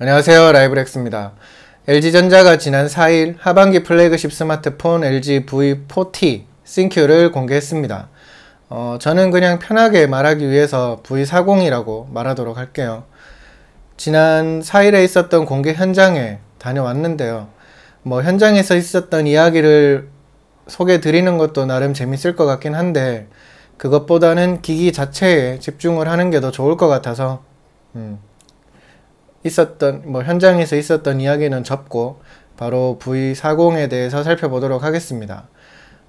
안녕하세요, 라이브렉스입니다. LG전자가 지난 4일 하반기 플래그십 스마트폰 LG V40 싱큐를 공개했습니다. 저는 그냥 편하게 말하기 위해서 V40이라고 말하도록 할게요. 지난 4일에 있었던 공개 현장에 다녀왔는데요. 현장에서 있었던 이야기를 소개해 드리는 것도 나름 재밌을 것 같긴 한데, 그것보다는 기기 자체에 집중을 하는 게 더 좋을 것 같아서 현장에서 있었던 이야기는 접고 바로 V40에 대해서 살펴보도록 하겠습니다.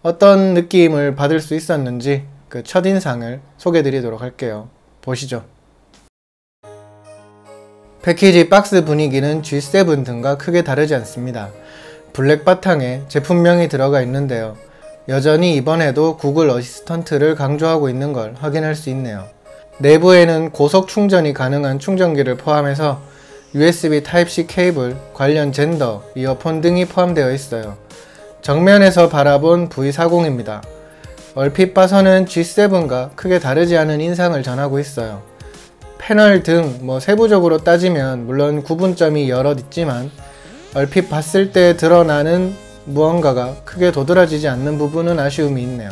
어떤 느낌을 받을 수 있었는지 그 첫인상을 소개해 드리도록 할게요. 보시죠. 패키지 박스 분위기는 G7 등과 크게 다르지 않습니다. 블랙 바탕에 제품명이 들어가 있는데요. 여전히 이번에도 구글 어시스턴트를 강조하고 있는 걸 확인할 수 있네요. 내부에는 고속 충전이 가능한 충전기를 포함해서 USB Type-C 케이블, 관련 젠더, 이어폰 등이 포함되어 있어요. 정면에서 바라본 V40입니다. 얼핏 봐서는 G7과 크게 다르지 않은 인상을 전하고 있어요. 패널 등 세부적으로 따지면 물론 구분점이 여럿 있지만 얼핏 봤을 때 드러나는 무언가가 크게 도드라지지 않는 부분은 아쉬움이 있네요.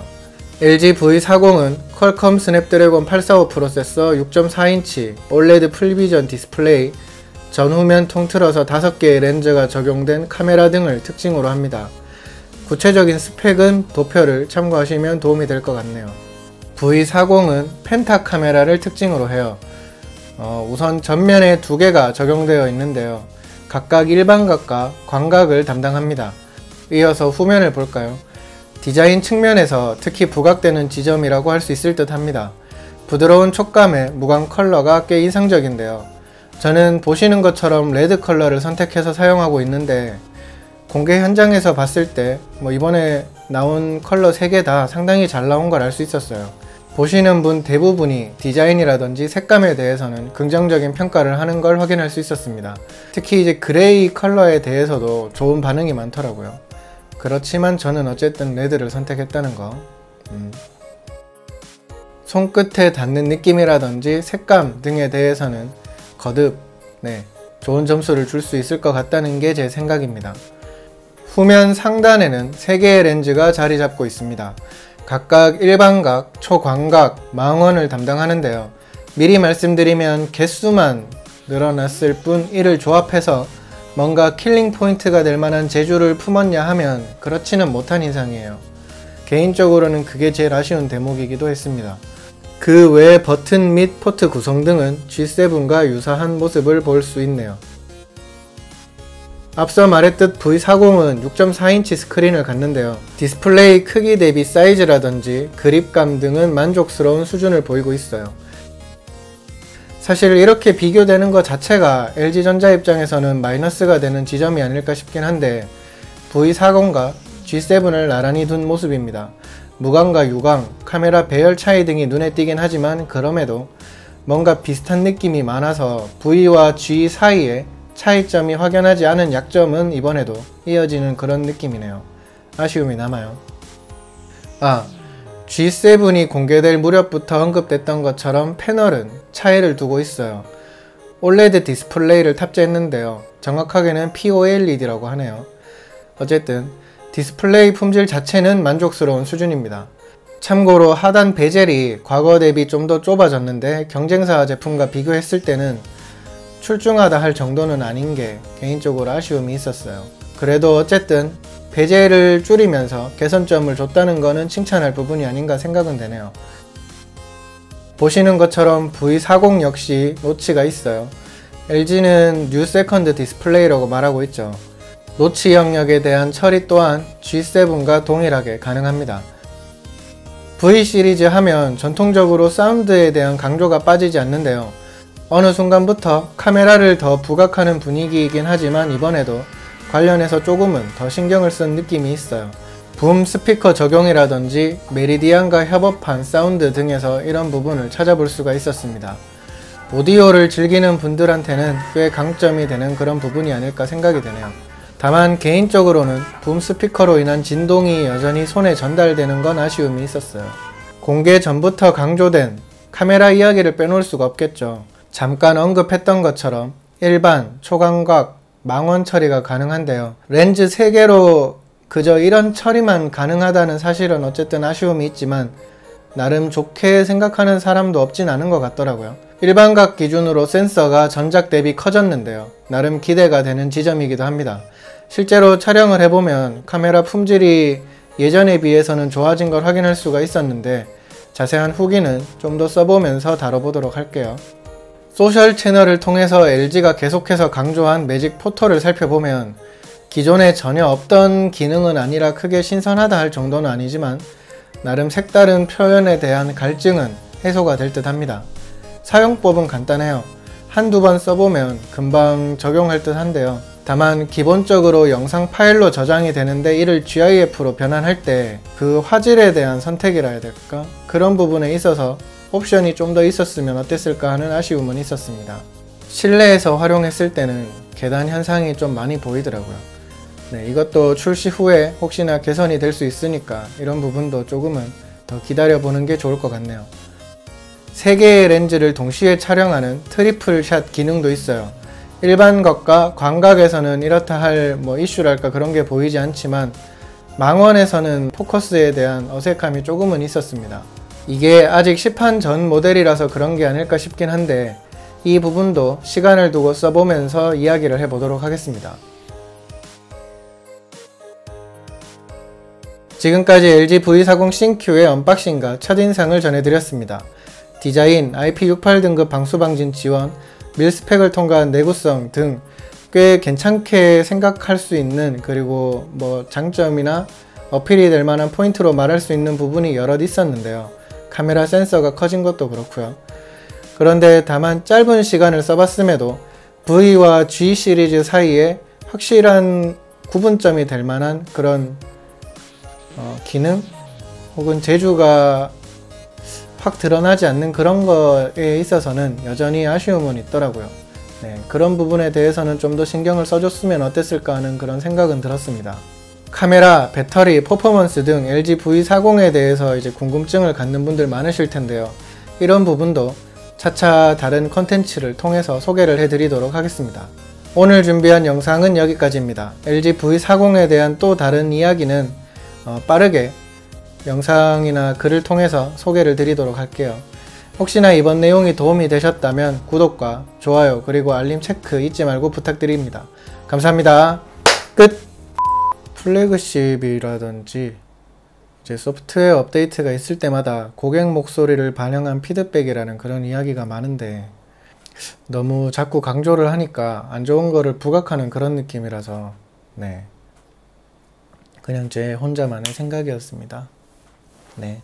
LG V40은 퀄컴 스냅드래곤 845 프로세서, 6.4인치 OLED 풀비전 디스플레이, 전후면 통틀어서 5개의 렌즈가 적용된 카메라 등을 특징으로 합니다. 구체적인 스펙은 도표를 참고하시면 도움이 될 것 같네요. V40은 펜타 카메라를 특징으로 해요. 우선 전면에 2개가 적용되어 있는데요. 각각 일반각과 광각을 담당합니다. 이어서 후면을 볼까요? 디자인 측면에서 특히 부각되는 지점이라고 할 수 있을 듯 합니다. 부드러운 촉감의 무광 컬러가 꽤 인상적인데요. 저는 보시는 것처럼 레드 컬러를 선택해서 사용하고 있는데, 공개 현장에서 봤을 때 이번에 나온 컬러 3개 다 상당히 잘 나온 걸 알 수 있었어요. 보시는 분 대부분이 디자인이라든지 색감에 대해서는 긍정적인 평가를 하는 걸 확인할 수 있었습니다. 특히 이제 그레이 컬러에 대해서도 좋은 반응이 많더라고요. 그렇지만 저는 어쨌든 레드를 선택했다는 거. 손끝에 닿는 느낌이라든지 색감 등에 대해서는 거듭 좋은 점수를 줄 수 있을 것 같다는 게 제 생각입니다. 후면 상단에는 3개의 렌즈가 자리 잡고 있습니다. 각각 일반각, 초광각, 망원을 담당하는데요. 미리 말씀드리면 개수만 늘어났을 뿐 이를 조합해서 뭔가 킬링 포인트가 될 만한 재주를 품었냐 하면 그렇지는 못한 인상이에요. 개인적으로는 그게 제일 아쉬운 대목이기도 했습니다. 그 외 버튼 및 포트 구성 등은 G7과 유사한 모습을 볼 수 있네요. 앞서 말했듯 V40은 6.4인치 스크린을 갖는데요. 디스플레이 크기 대비 사이즈라든지 그립감 등은 만족스러운 수준을 보이고 있어요. 사실 이렇게 비교되는 것 자체가 LG전자 입장에서는 마이너스가 되는 지점이 아닐까 싶긴 한데, V40과 G7을 나란히 둔 모습입니다. 무광과 유광, 카메라 배열 차이 등이 눈에 띄긴 하지만 그럼에도 뭔가 비슷한 느낌이 많아서 V와 G 사이에 차이점이 확연하지 않은 약점은 이번에도 이어지는 그런 느낌이네요. 아쉬움이 남아요. G7이 공개될 무렵부터 언급됐던 것처럼 패널은 차이를 두고 있어요. OLED 디스플레이를 탑재했는데요. 정확하게는 POLED라고 하네요. 어쨌든 디스플레이 품질 자체는 만족스러운 수준입니다. 참고로 하단 베젤이 과거 대비 좀 더 좁아졌는데 경쟁사 제품과 비교했을 때는 출중하다 할 정도는 아닌 게 개인적으로 아쉬움이 있었어요. 그래도 어쨌든 베젤을 줄이면서 개선점을 줬다는 거는 칭찬할 부분이 아닌가 생각은 되네요. 보시는 것처럼 V40 역시 노치가 있어요. LG는 뉴 세컨드 디스플레이라고 말하고 있죠. 노치 영역에 대한 처리 또한 G7과 동일하게 가능합니다. V 시리즈 하면 전통적으로 사운드에 대한 강조가 빠지지 않는데요. 어느 순간부터 카메라를 더 부각하는 분위기이긴 하지만 이번에도 관련해서 조금은 더 신경을 쓴 느낌이 있어요. 붐 스피커 적용이라든지 메리디안과 협업한 사운드 등에서 이런 부분을 찾아볼 수가 있었습니다. 오디오를 즐기는 분들한테는 꽤 강점이 되는 그런 부분이 아닐까 생각이 되네요. 다만 개인적으로는 붐 스피커로 인한 진동이 여전히 손에 전달되는 건 아쉬움이 있었어요. 공개 전부터 강조된 카메라 이야기를 빼놓을 수가 없겠죠. 잠깐 언급했던 것처럼 일반, 초광각, 망원 처리가 가능한데요. 렌즈 3개로 그저 이런 처리만 가능하다는 사실은 어쨌든 아쉬움이 있지만 나름 좋게 생각하는 사람도 없진 않은 것 같더라고요. 일반각 기준으로 센서가 전작 대비 커졌는데요. 나름 기대가 되는 지점이기도 합니다. 실제로 촬영을 해보면 카메라 품질이 예전에 비해서는 좋아진 걸 확인할 수가 있었는데 자세한 후기는 좀 더 써보면서 다뤄보도록 할게요. 소셜 채널을 통해서 LG가 계속해서 강조한 매직 포토를 살펴보면 기존에 전혀 없던 기능은 아니라 크게 신선하다 할 정도는 아니지만 나름 색다른 표현에 대한 갈증은 해소가 될 듯 합니다. 사용법은 간단해요. 한두 번 써보면 금방 적용할 듯 한데요. 다만 기본적으로 영상 파일로 저장이 되는데 이를 GIF로 변환할 때 그 화질에 대한 선택이라 해야 될까? 그런 부분에 있어서 옵션이 좀 더 있었으면 어땠을까 하는 아쉬움은 있었습니다. 실내에서 활용했을 때는 계단 현상이 좀 많이 보이더라고요. 네, 이것도 출시 후에 혹시나 개선이 될 수 있으니까 이런 부분도 조금은 더 기다려보는 게 좋을 것 같네요. 3개의 렌즈를 동시에 촬영하는 트리플 샷 기능도 있어요. 일반 것과 광각에서는 이렇다 할 이슈랄까 그런 게 보이지 않지만 망원에서는 포커스에 대한 어색함이 조금은 있었습니다. 이게 아직 시판 전 모델이라서 그런 게 아닐까 싶긴 한데 이 부분도 시간을 두고 써보면서 이야기를 해보도록 하겠습니다. 지금까지 LG V40 신Q의 언박싱과 첫인상을 전해드렸습니다. 디자인, IP68 등급 방수방진 지원, 밀스펙을 통과한 내구성 등 꽤 괜찮게 생각할 수 있는, 그리고 장점이나 어필이 될 만한 포인트로 말할 수 있는 부분이 여럿 있었는데요. 카메라 센서가 커진 것도 그렇고요. 그런데 다만 짧은 시간을 써봤음에도 V와 G 시리즈 사이에 확실한 구분점이 될 만한 그런 기능 혹은 재주가 확 드러나지 않는 그런 거에 있어서는 여전히 아쉬움은 있더라고요. 네, 그런 부분에 대해서는 좀 더 신경을 써줬으면 어땠을까 하는 그런 생각은 들었습니다. 카메라, 배터리, 퍼포먼스 등 LG V40에 대해서 이제 궁금증을 갖는 분들 많으실 텐데요. 이런 부분도 차차 다른 컨텐츠를 통해서 소개를 해드리도록 하겠습니다. 오늘 준비한 영상은 여기까지입니다. LG V40에 대한 또 다른 이야기는 빠르게 영상이나 글을 통해서 소개를 드리도록 할게요. 혹시나 이번 내용이 도움이 되셨다면 구독과 좋아요 그리고 알림 체크 잊지 말고 부탁드립니다. 감사합니다. 끝! 플래그십이라든지 이제 소프트웨어 업데이트가 있을 때마다 고객 목소리를 반영한 피드백이라는 그런 이야기가 많은데 너무 자꾸 강조를 하니까 안 좋은 거를 부각하는 그런 느낌이라서 네, 그냥 제 혼자만의 생각이었습니다. 네.